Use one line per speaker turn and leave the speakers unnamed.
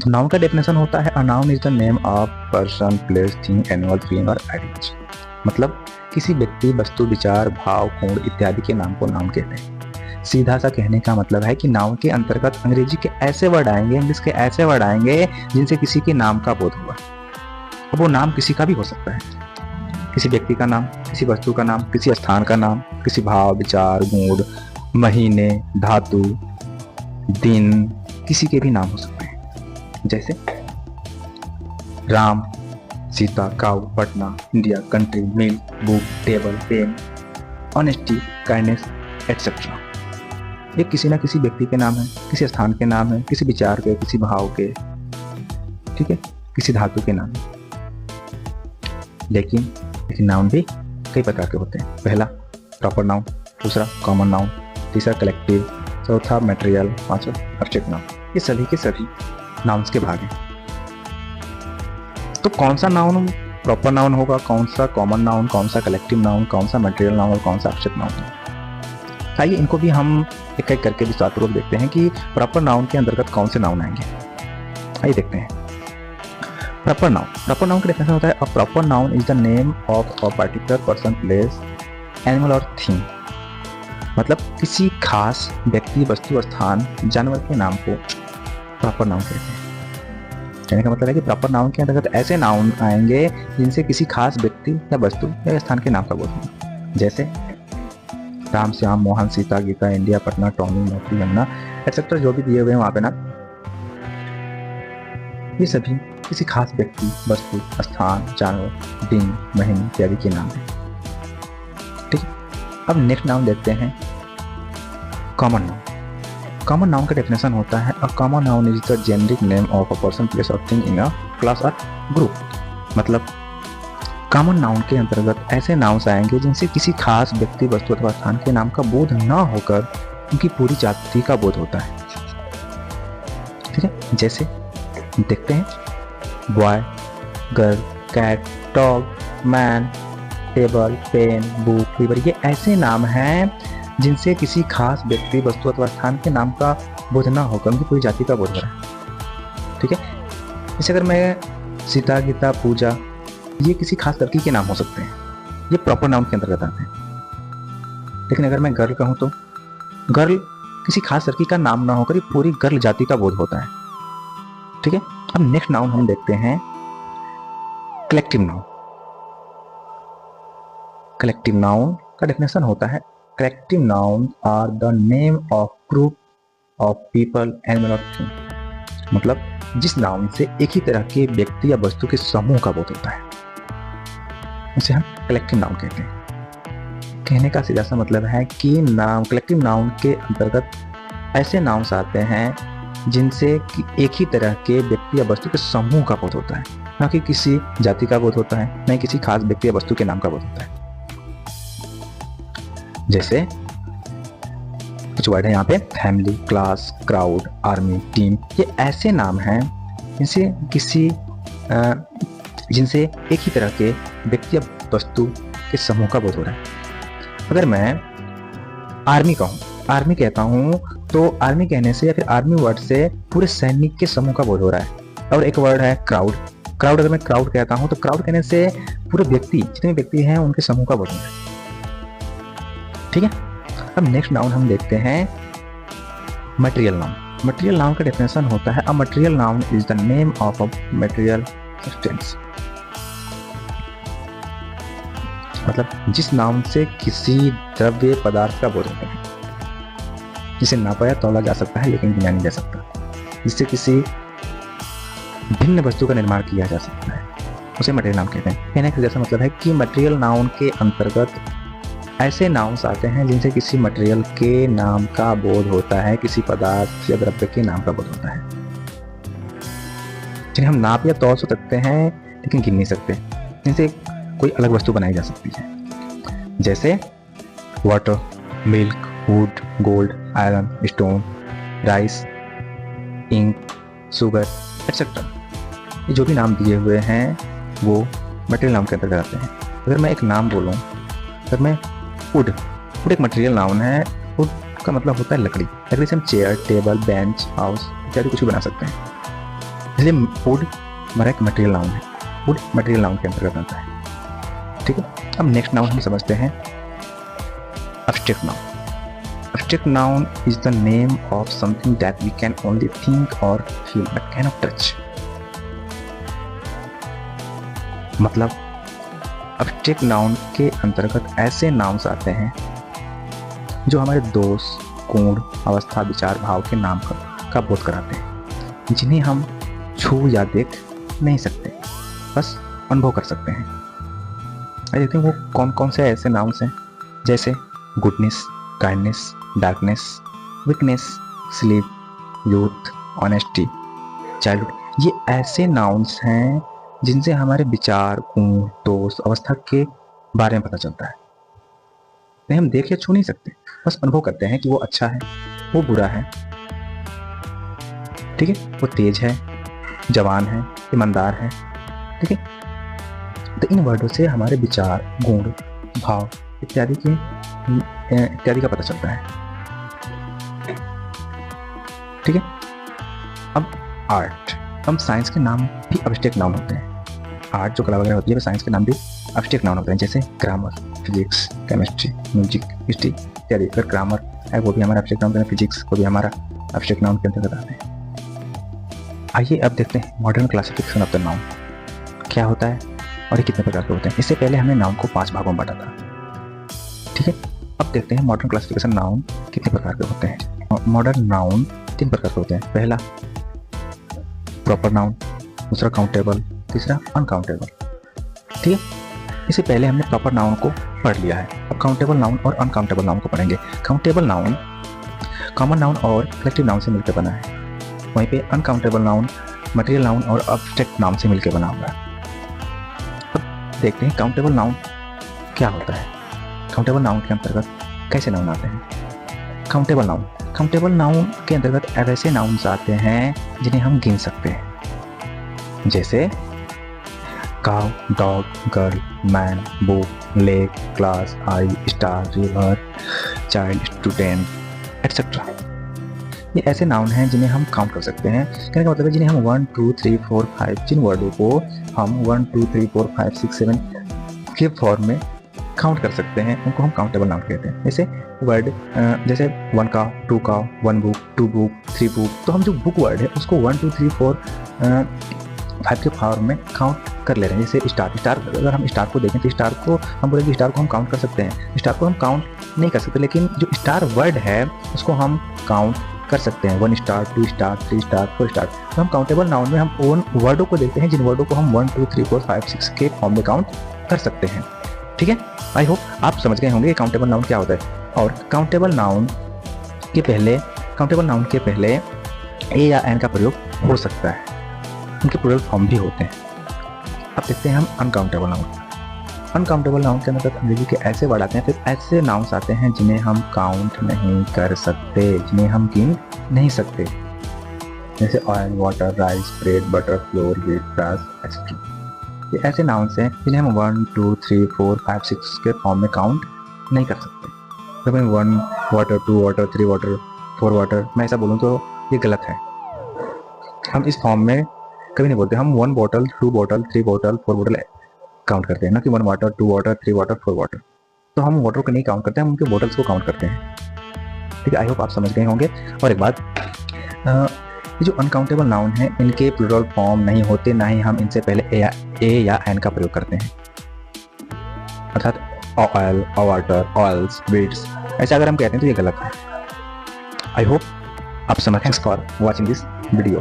तो नाउन का डेफिनेशन होता है, a noun is the name of person, place, thing, animal, feeling और आइडिया। मतलब किसी व्यक्ति, वस्तु, विचार, भाव, गुण इत्यादि के नाम को नाउन कहते हैं। सीधा सा कहने का मतलब है कि नाउन के अंतर्गत अंग्रेजी के ऐसे वर्ड आएंगे, इंग्लिश के ऐसे वर्ड आएंगे जिनसे किसी के नाम का बोध होगा। अब वो नाम किसी का भी हो सकता है, किसी व्यक्ति का नाम, किसी वस्तु का नाम, किसी स्थान का नाम, किसी भाव, विचार, गुण, महीने, धातु, दिन, किसी के भी नाम हो सकते हैं। जैसे Ram, Sita, cow, Patna, India, country, mill, book, table, pen, honesty, kindness etcetera. ये किसी ना किसी व्यक्ति के नाम है, किसी स्थान के नाम है, किसी विचार के, किसी भाव के, ठीक है, किसी धातु के नाम है। लेकिन नाउन भी कई प्रकार के होते हैं। पहला प्रॉपर नाउन, दूसरा कॉमन नाउन, तीसरा कलेक्टिव, चौथा मटेरियल, पांचवा एब्स्ट्रैक्ट नाउन। ये सभी के सभी नाउन्स के भाग हैं। तो कौन सा नाउन प्रॉपर नाउन होगा, कौन सा कॉमन नाउन, कौन सा कलेक्टिव नाउन, कौन सा मटेरियल नाउन और कौन सा एब्स्ट्रैक्ट नाउन है? आइए इनको भी हम एक एक करके विस्तारपूर्वक देखते हैं कि प्रॉपर नाउन के अंतर्गत कौन से नाउन आएंगे। आइए देखते हैं। प्रॉपर नाउन का डेफिनेशन होता है, a proper noun is the name of a particular person, place, animal और थिंग। मतलब किसी खास व्यक्ति, वस्तु, स्थान, जानवर के नाम को प्रॉपर नाउन कहते हैं। कहने का मतलब है कि प्रॉपर नाउन के अंतर्गत ऐसे नाउन आएंगे जिनसे किसी खास व्यक्ति या वस्तु या स्थान के नाम का बोध होगा। जैसे राम, श्याम, मोहन, सीता, गीता, इंडिया, पटना, टॉमी, मोती, यमुना एक्सेट्रा जो भी दिए हुए हैं वहां पे ना, ये सभी किसी खास व्यक्ति, वस्तु, स्थान, जानवर, दिन, महीने इत्यादि के नाम है। ठीक है, अब नेक्स्ट नाउन देखते हैं, कॉमन नाउन। कॉमन नाउन का डेफिनेशन होता है, a common noun is the generic name of a person, place और थिंग इन अ क्लास और ग्रुप। मतलब कॉमन नाउन के अंतर्गत ऐसे नाउन्स आएंगे जिनसे किसी खास व्यक्ति, वस्तु अथवा स्थान के नाम का बोध न होकर उनकी पूरी जाति का बोध होता है। ठीक है, जैसे देखते हैं, boy, girl, cat, dog, man, table, pen, book, river, ये ऐसे नाम हैं जिनसे किसी खास व्यक्ति, वस्तु अथवा स्थान के नाम का बोध न होकर उनकी पूरी जाति का बोध हो रहा है। ठीक है, जैसे अगर मैं सीता, गीता, पूजा, ये किसी खास लड़की के नाम हो सकते हैं, ये प्रॉपर नाउन के अंतर्गत आते हैं। लेकिन अगर मैं गर्ल कहूँ तो गर्ल किसी खास लड़की का नाम ना होकर ये पूरी गर्ल जाति का बोध होता है। ठीक है, अब नेक्स्ट नाउन हम देखते हैं, कलेक्टिव नाउन। कलेक्टिव नाउन का डेफिनेशन होता है, collective noun are the name of group of people, animal और थिंग। मतलब जिस नाउन से एक ही तरह के व्यक्ति या वस्तु के समूह का बोध होता है उसे हम कलेक्टिव नाउन कहते हैं। कहने का सीधा सा मतलब है कि नाउन, कलेक्टिव नाउन के अंतर्गत ऐसे नाउन्स आते हैं जिनसे एक ही तरह के व्यक्ति या वस्तु के समूह का बोध होता है, न कि किसी जाति का बोध होता है, न किसी खास व्यक्ति या वस्तु के नाम का बोध होता है। जैसे कुछ वर्ड है यहाँ पे, family, class, crowd, army, team, ये ऐसे नाम हैं जिनसे एक ही तरह के व्यक्ति या वस्तु के समूह का बोध हो रहा है। अगर मैं आर्मी कहता हूँ तो आर्मी कहने से या फिर आर्मी वर्ड से पूरे सैनिक के समूह का बोध हो रहा है। और एक वर्ड है क्राउड, अगर मैं क्राउड कहता हूँ तो क्राउड कहने से पूरे व्यक्ति, जितने व्यक्ति हैं उनके समूह का बोध हो रहा है। ठीक है, अब नेक्स्ट नाउन हम देखते हैं, मटेरियल नाउन। मटेरियल नाउन का डेफिनेशन होता है, a material noun is the name of a material substance. मतलब जिस नाउन से किसी द्रव्य पदार्थ का बोध होता है, जिसे नापा या तौला जा सकता है लेकिन गिना नहीं जा सकता, जिससे किसी भिन्न वस्तु का निर्माण किया जा सकता है, उसे मटेरियल नाउन कहते हैं। कहने का जैसा मतलब है कि मटेरियल नाउन के अंतर्गत ऐसे नाउन्स आते हैं जिनसे किसी मटेरियल के नाम का बोध होता है, किसी पदार्थ या द्रव्य के नाम का बोध होता है, जिन्हें हम नाप या तौल सकते हैं लेकिन गिन नहीं सकते, जिनसे कोई अलग वस्तु बनाई जा सकती है। जैसे water, milk, wood, gold, iron, stone, rice, ink, sugar etcetera, ये जो भी नाम दिए हुए हैं वो मटेरियल नाउन के अंतर्गत आते हैं। अगर मैं एक नाम बोलूँ, अगर मैं वुड एक मटेरियल नाउन है। वुड का मतलब होता है लकड़ी से हम चेयर, टेबल, बेंच, हाउस इत्यादि कुछ भी बना सकते हैं। जैसे वुड हमारा एक मटेरियल नाउन है, वुड मटेरियल नाउन के अंतर्गत आता है। ठीक है, अब नेक्स्ट नाउन हम समझते हैं abstract noun. Abstract noun is the name of something that we can only think or feel but cannot touch. मतलब abstract noun के अंतर्गत ऐसे नाउन्स आते हैं जो हमारे दोष, गुण, अवस्था, विचार, भाव के नाम का बोध कराते हैं, जिन्हें हम छू या देख नहीं सकते, बस अनुभव कर सकते हैं। देखते हैं वो कौन कौन से ऐसे नाउन्स हैं, जैसे goodness, kindness, darkness, weakness, sleep, youth, honesty, childhood. ये ऐसे नाउन्स हैं जिनसे हमारे विचार, गुण, दोष, अवस्था के बारे में पता चलता है। नहीं हम देख या छू नहीं सकते, बस अनुभव करते हैं कि वो अच्छा है, वो बुरा है, ठीक है, वो तेज है, जवान है, ईमानदार है। ठीक है, तो इन वर्डों से हमारे विचार, गुण, भाव इत्यादि का पता चलता है। ठीक है, अब आर्ट, हम साइंस के नाम भी एब्स्ट्रैक्ट नाउन होते हैं। आर्ट जो कला वगैरह होती है, साइंस के नाम भी एब्स्ट्रैक्ट नाउन होते हैं, जैसे grammar, physics, chemistry, music, history इत्यादि। अगर ग्रामर है वो भी हमारा एब्स्ट्रैक्ट नाउन है, फिजिक्स को भी हमारा एब्स्ट्रैक्ट नाउन के अंतर्गत आते हैं। आइए अब देखते हैं modern classification of the noun क्या होता है और ये कितने प्रकार के होते हैं। इससे पहले हमने नाउन को 5 भागों में बांटा था। ठीक है, अब देखते हैं मॉडर्न क्लासिफिकेशन नाउन कितने प्रकार के होते हैं। मॉडर्न नाउन 3 प्रकार के होते हैं। पहला प्रॉपर नाउन, दूसरा काउंटेबल, तीसरा अनकाउंटेबल। ठीक है, इससे पहले हमने प्रॉपर नाउन को पढ़ लिया है। अब काउंटेबल नाउन और अनकाउंटेबल नाउन को पढ़ेंगे। काउंटेबल नाउन कॉमन नाउन और कलेक्टिव नाउन से मिलकर बना है, वहीं पे अनकाउंटेबल नाउन मटेरियल नाउन और एब्स्ट्रैक्ट नाउन से मिलकर बना हुआ है। अब देखते हैं काउंटेबल नाउन क्या होता है। काउंटेबल नाउन के अंतर्गत कैसे नाउन आते हैं। काउंटेबल नाउन के अंतर्गत ऐसे नाउन्स आते हैं जिन्हें हम गिन सकते हैं, जैसे cow, dog, girl, man, book, lake, class, eye, star, river, child, student etcetera. ये ऐसे नाउन हैं जिन्हें हम काउंट कर सकते हैं। कहने का मतलब है जिन्हें हम 1 2 3 4 5, जिन वर्डों को हम 1 2 3 4 5 6 7 के फॉर्म में काउंट कर सकते हैं, उनको हम काउंटेबल नाउन कहते हैं। जैसे वर्ड जैसे 1 cow, 2 cow, 1 book, 2 book, 3 book, तो हम जो बुक वर्ड है उसको 1 2 3 4 5 के फॉर्म में काउंट कर ले रहे हैं। जैसे स्टार, अगर हम स्टार को देखें तो स्टार को हम बोलेंगे स्टार को हम काउंट कर सकते हैं। स्टार को हम काउंट नहीं कर सकते, लेकिन जो स्टार वर्ड है उसको हम काउंट कर सकते हैं। 1 स्टार, 2 स्टार, 3 स्टार, 4 स्टार। तो हम काउंटेबल नाउन में हम उन वर्डों को देखते हैं जिन वर्डों को हम 1 2 3 4 5 6 के फॉर्म में काउंट कर सकते हैं। ठीक है, आई होप आप समझ गए होंगे काउंटेबल नाउन क्या होता है। और काउंटेबल नाउन के पहले ए या एन का प्रयोग हो सकता है, उनके प्लूरल फॉर्म भी होते हैं। अब देखते हैं हम अनकाउंटेबल नाउन। अनकाउंटेबल नाउन के मतलब अंग्रेजी के ऐसे वर्ड आते हैं, फिर ऐसे नाउन्स आते हैं जिन्हें हम काउंट नहीं कर सकते, जिन्हें हम गिन नहीं सकते, जैसे oil, water, rice, bread, butter, floor, wheat, grass etcetera. ये ऐसे नाउन्स हैं जिन्हें हम 1 2 3 4 5 6 के फॉर्म में काउंट नहीं कर सकते। जब मैं 1 वाटर, 2 वाटर, 3 वाटर, 4 वाटर मैं ऐसा बोलूँ तो ये गलत है। हम इस फॉर्म में कभी नहीं बोलते। हम 1 bottle, 2 bottle, 3 bottle, 4 bottle count करते हैं, ना कि 1 वाटर, 2 वाटर, 3 वाटर, 4 वाटर। तो हम वाटर को नहीं काउंट करते, हम उनके बॉटल्स को काउंट करते हैं। ठीक है, आई होप आप समझ गए होंगे। और एक बात, ये जो अनकाउंटेबल नाउन है इनके प्लूरल फॉर्म नहीं होते, ना ही हम इनसे पहले ए या एन का प्रयोग करते हैं। अर्थात ऑयल, वाटर, ऑयल्स, बीड्स ऐसा अगर हम कहते हैं तो ये गलत है। आई होप आप समझ। Thanks for watching this video.